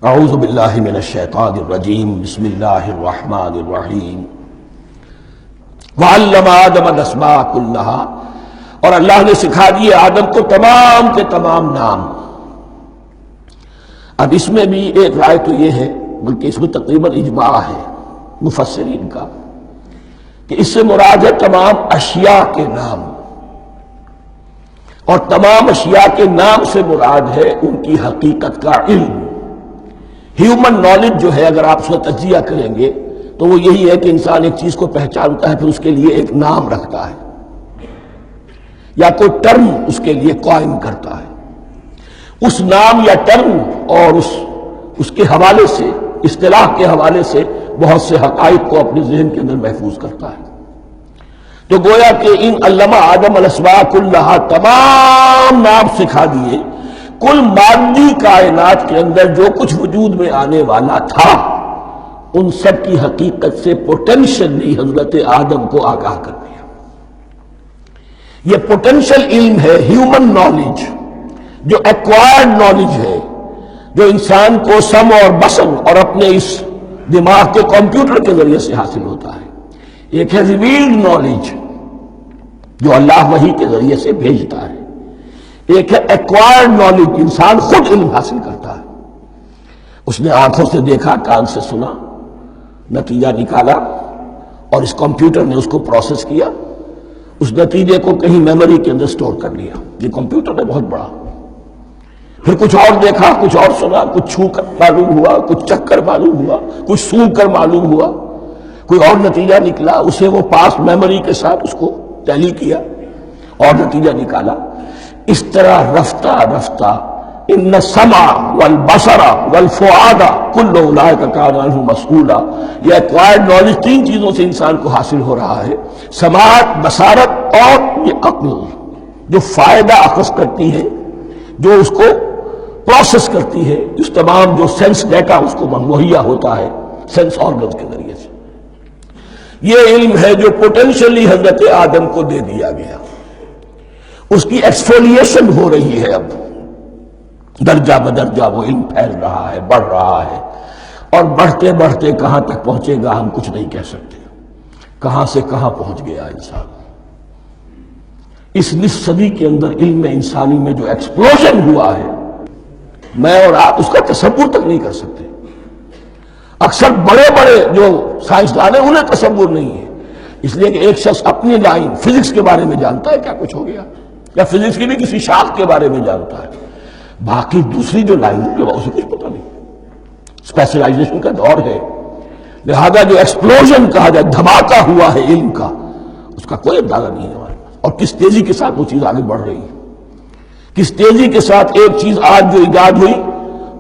اعوذ باللہ من الشیطان الرجیم بسم اللہ الرحمن الرحیم وعلم آدم الاسماء كلها، اور اللہ نے سکھا دیے آدم کو تمام کے تمام نام۔ اب اس میں بھی ایک رائے تو یہ ہے، بلکہ اس میں تقریباً اجماع ہے مفسرین کا، کہ اس سے مراد ہے تمام اشیاء کے نام، اور تمام اشیاء کے نام سے مراد ہے ان کی حقیقت کا علم۔ ہیومن نالج جو ہے، اگر آپ اس کا تجزیہ کریں گے تو وہ یہی ہے کہ انسان ایک چیز کو پہچانتا ہے، پھر اس کے لیے ایک نام رکھتا ہے یا کوئی ٹرم اس کے لیے قائم کرتا ہے۔ اس نام یا ٹرم اور اس کے حوالے سے، اصطلاح کے حوالے سے بہت سے حقائق کو اپنے ذہن کے اندر محفوظ کرتا ہے۔ تو گویا کہ ان علمہ آدم الاسماء کلہا، تمام نام سکھا دیے کل مادی کائنات کے اندر جو کچھ وجود میں آنے والا تھا، ان سب کی حقیقت سے پوٹینشلی حضرت آدم کو آگاہ کر دیا۔ یہ پوٹینشل علم ہے، ہیومن نالج، جو ایکوائرڈ نالج ہے، جو انسان کو سم اور بسم اور اپنے اس دماغ کے کمپیوٹر کے ذریعے سے حاصل ہوتا ہے۔ ایک ہے ریویلڈ نالج، جو اللہ وحی کے ذریعے سے بھیجتا ہے۔ ایک ہے ایکوائرڈ نالج، انسان خود علم حاصل کرتا ہے۔ اس نے آنکھوں سے دیکھا، کان سے سنا، نتیجہ نکالا، اور اس کمپیوٹر نے اس کو پروسیس کیا، اس نتیجے کو کہیں میموری کے اندر سٹور کر لیا۔ یہ کمپیوٹر ہے بہت بڑا۔ پھر کچھ اور دیکھا، کچھ اور سنا، کچھ چھو کر معلوم ہوا، کچھ چکھ کر معلوم ہوا، کچھ سونگھ کر معلوم ہوا، کوئی اور نتیجہ نکلا، اسے وہ پاس میموری کے ساتھ اس کو ٹیلی کیا اور نتیجہ نکالا۔ اس طرح رفتہ رفتہ ان السمع والبصر والفؤاد کل اولئک کان عنہ مسئولا، یہ ایکوائرڈ نالج تین چیزوں سے انسان کو حاصل ہو رہا ہے، سماعت، بصارت اور یہ عقل، جو فائدہ اخذ کرتی ہے، جو اس کو پروسیس کرتی ہے، اس تمام جو سینس ڈیٹا اس کو مہیا ہوتا ہے سینس آرگنز کے ذریعے سے۔ یہ علم ہے جو پوٹینشلی حضرت آدم کو دے دیا گیا۔ اس کی ایکسفولیشن ہو رہی ہے، اب درجہ بدرجہ وہ علم پھیل رہا ہے، بڑھ رہا ہے، اور بڑھتے بڑھتے کہاں تک پہنچے گا ہم کچھ نہیں کہہ سکتے۔ کہاں سے کہاں پہنچ گیا انسان۔ اس نصف صدی کے اندر علم انسانی میں جو ایکسپلوژن ہوا ہے، میں اور آپ اس کا تصور تک نہیں کر سکتے۔ اکثر بڑے بڑے جو سائنسدان ہیں انہیں تصور نہیں ہے، اس لیے کہ ایک شخص اپنی لائن فزکس کے بارے میں جانتا ہے کیا کچھ ہو گیا، یا فزکس کی بھی کسی شاخ کے بارے میں جانتا ہے، باقی دوسری جو لائن ہے اسے کچھ پتہ نہیں۔ اسپیشلائزیشن کا دور ہے، لہذا جو ایکسپلوژن کہا جائے، دھماکہ ہوا ہے علم کا، اس کا کوئی اندازہ نہیں ہے ہمارے پاس، اور کس تیزی کے ساتھ وہ چیز آگے بڑھ رہی ہے، کس تیزی کے ساتھ ایک چیز آج جو ایجاد ہوئی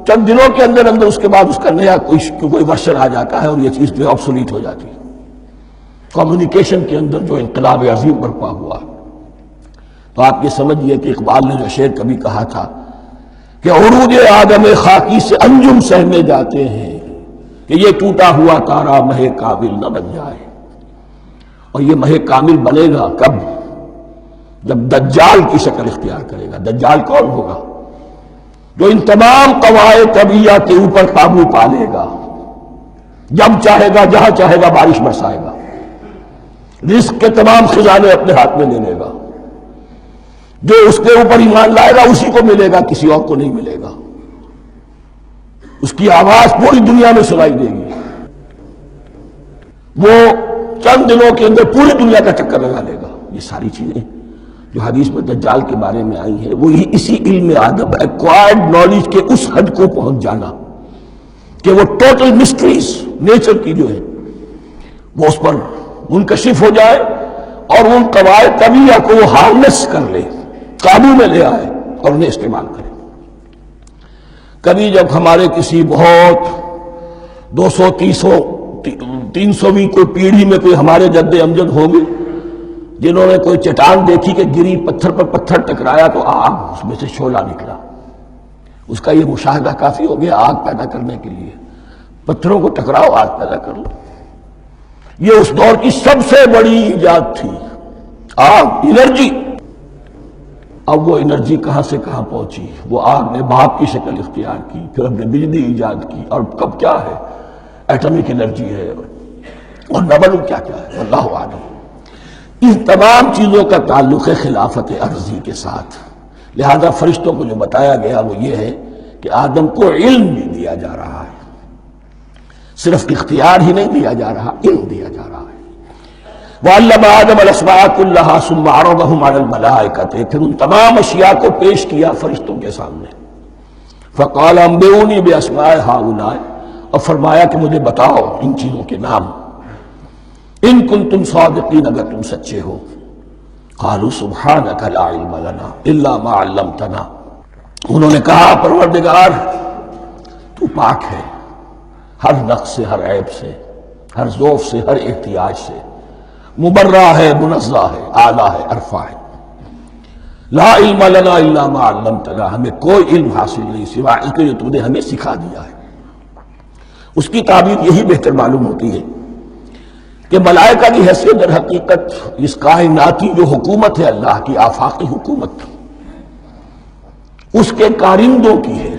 چند دنوں کے اندر اندر اس کے بعد اس کا نیا کوئی ورژن آ جاتا ہے اور یہ چیز جو آبسولیٹ ہو جاتی ہے۔ کمیونیکیشن کے اندر جو انقلاب عظیم برپا ہوا، تو آپ یہ سمجھیے کہ اقبال نے جو شعر کبھی کہا تھا کہ عروج آدم خاکی سے انجم سہمے جاتے ہیں، کہ یہ ٹوٹا ہوا تارا مہ کامل نہ بن جائے۔ اور یہ مہ کامل بنے گا کب؟ جب دجال کی شکل اختیار کرے گا۔ دجال کون ہوگا؟ جو ان تمام قواعد طبیعہ کے اوپر قابو پا لے گا، جب چاہے گا جہاں چاہے گا بارش برسائے گا، رزق کے تمام خزانے اپنے ہاتھ میں لے لے گا، جو اس کے اوپر ایمان لائے گا اسی کو ملے گا، کسی اور کو نہیں ملے گا، اس کی آواز پوری دنیا میں سنائی دے گی، وہ چند دنوں کے اندر پوری دنیا کا چکر لگا لے گا۔ یہ ساری چیزیں جو حدیث میں دجال کے بارے میں آئی ہیں، وہی اسی علم آدم، ایکوائرڈ نالج کے اس حد کو پہنچ جانا کہ وہ ٹوٹل مسٹریز نیچر کی جو ہے وہ اس پر منکشف ہو جائے، اور ان قواعد طبیعہ کو وہ ہارنس کر لے، قابو میں لے آئے اور انہیں استعمال کرے۔ کبھی جب ہمارے کسی بہت 200-300ویں کوئی پیڑھی میں کوئی ہمارے جد امجد ہوں گے جنہوں نے کوئی چٹان دیکھی کہ گری، پتھر پر پتھر ٹکرایا تو آگ اس میں سے شعلہ نکلا، اس کا یہ مشاہدہ کافی ہو گیا آگ پیدا کرنے کے لیے۔ پتھروں کو ٹکراؤ، آگ پیدا کر لو۔ یہ اس دور کی سب سے بڑی ایجاد تھی، آگ، انرجی۔ اب وہ انرجی کہاں سے کہاں پہنچی، وہ آگ نے باپ کی شکل اختیار کی، پھر ہم نے بجلی ایجاد کی، اور کب کیا ہے، ایٹمک انرجی ہے اور نہ معلوم کیا کیا ہے، اللہ عالم۔ ان تمام چیزوں کا تعلق ہے خلافت ارضی کے ساتھ۔ لہذا فرشتوں کو جو بتایا گیا وہ یہ ہے کہ آدم کو علم بھی دیا جا رہا ہے، صرف اختیار ہی نہیں دیا جا رہا، علم دیا جا رہا ہے۔ وَعَلَّمَ آدَمَ الْأَسْمَاءَ كُلَّهَا ثُمَّ عَرَضَهُمْ عَلَى الْمَلَائِكَةِ، پھر ان تمام اشیاء کو پیش کیا فرشتوں کے سامنے۔ فَقَالَ أَنبِئُونِي بِأَسْمَاءِ هَؤُلَاءِ، اور فرمایا کہ مجھے بتاؤ ان چیزوں کے نام، ان کنتم صادقین، اگر تم سچے ہو۔ قالوا سبحانک لا علم لنا الا ما علمتنا، انہوں نے کہا پروردگار تو پاک ہے ہر نقص سے، ہر عیب سے، ہر ضعف سے، ہر احتیاج سے، مبرہ ہے، منزہ ہے، اعلیٰ ہے، عرفہ ہے۔ لا علم لنا الا ما علمتنا، ہمیں کوئی علم حاصل نہیں سوائے اس کے جو تم نے ہمیں سکھا دیا ہے۔ اس کی تعبیر یہی بہتر معلوم ہوتی ہے کہ ملائکہ کی حیثیت در حقیقت اس کائناتی جو حکومت ہے اللہ کی، آفاقی حکومت، اس کے کارندوں کی ہے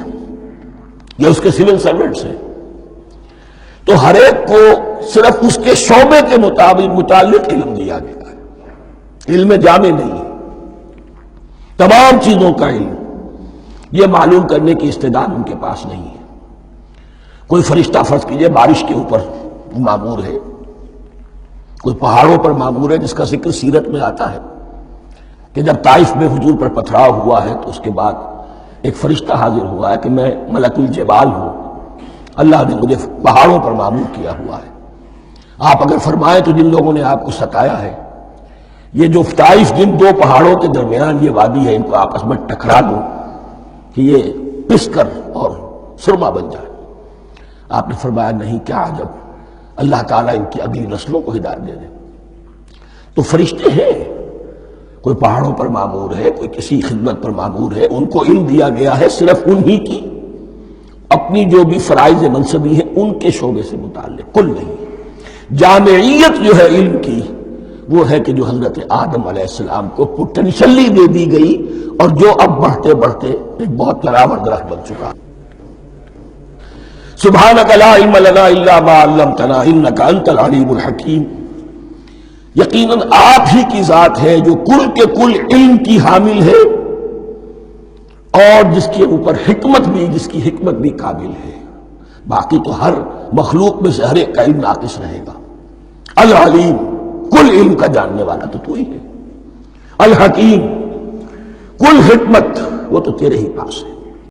یا اس کے سول سرونٹس ہیں، تو ہر ایک کو صرف اس کے شعبے کے متعلق علم دیا گیا ہے، علم جامع نہیں ہے، تمام چیزوں کا علم یہ معلوم کرنے کی استعداد ان کے پاس نہیں ہے۔ کوئی فرشتہ فرض کیجئے بارش کے اوپر مامور ہے، کوئی پہاڑوں پر مامور ہے، جس کا ذکر سیرت میں آتا ہے کہ جب طائف میں حضور پر پتھراؤ ہوا ہے تو اس کے بعد ایک فرشتہ حاضر ہوا ہے کہ میں ملک الجبال ہوں، اللہ نے مجھے پہاڑوں پر مامور کیا ہوا ہے، آپ اگر فرمائیں تو جن لوگوں نے آپ کو ستایا ہے، یہ جو طائف جن دو پہاڑوں کے درمیان یہ وادی ہے، ان کو آپس میں ٹکرا دو کہ یہ پس کر اور سرما بن جائے۔ آپ نے فرمایا نہیں، کیا عجب، اللہ تعالیٰ ان کی اگلی نسلوں کو ہدایت دے دے۔ تو فرشتے ہیں، کوئی پہاڑوں پر مامور ہے، کوئی کسی خدمت پر مامور ہے، ان کو علم دیا گیا ہے صرف انہی کی اپنی جو بھی فرائض منصبی ہیں ان کے شعبے سے متعلق، کل نہیں۔ جامعیت جو ہے علم کی وہ ہے کہ جو حضرت آدم علیہ السلام کو پوٹینشلی دے دی گئی اور جو اب بڑھتے بڑھتے ایک بہت تراور درخت بن چکا۔ سبحانک لا علم لنا الا ما علمتنا انک انت العلیم الحکیم، یقیناً آپ ہی کی ذات ہے جو کل کے کل علم کی حامل ہے اور جس کے اوپر حکمت بھی، جس کی حکمت بھی قابل ہے، باقی تو ہر مخلوق میں سے ہر ایک کا علم ناقص رہے گا۔ العلیم، کل علم کا جاننے والا تو ہی ہے، الحکیم، کل حکمت وہ تو تیرے ہی پاس ہے۔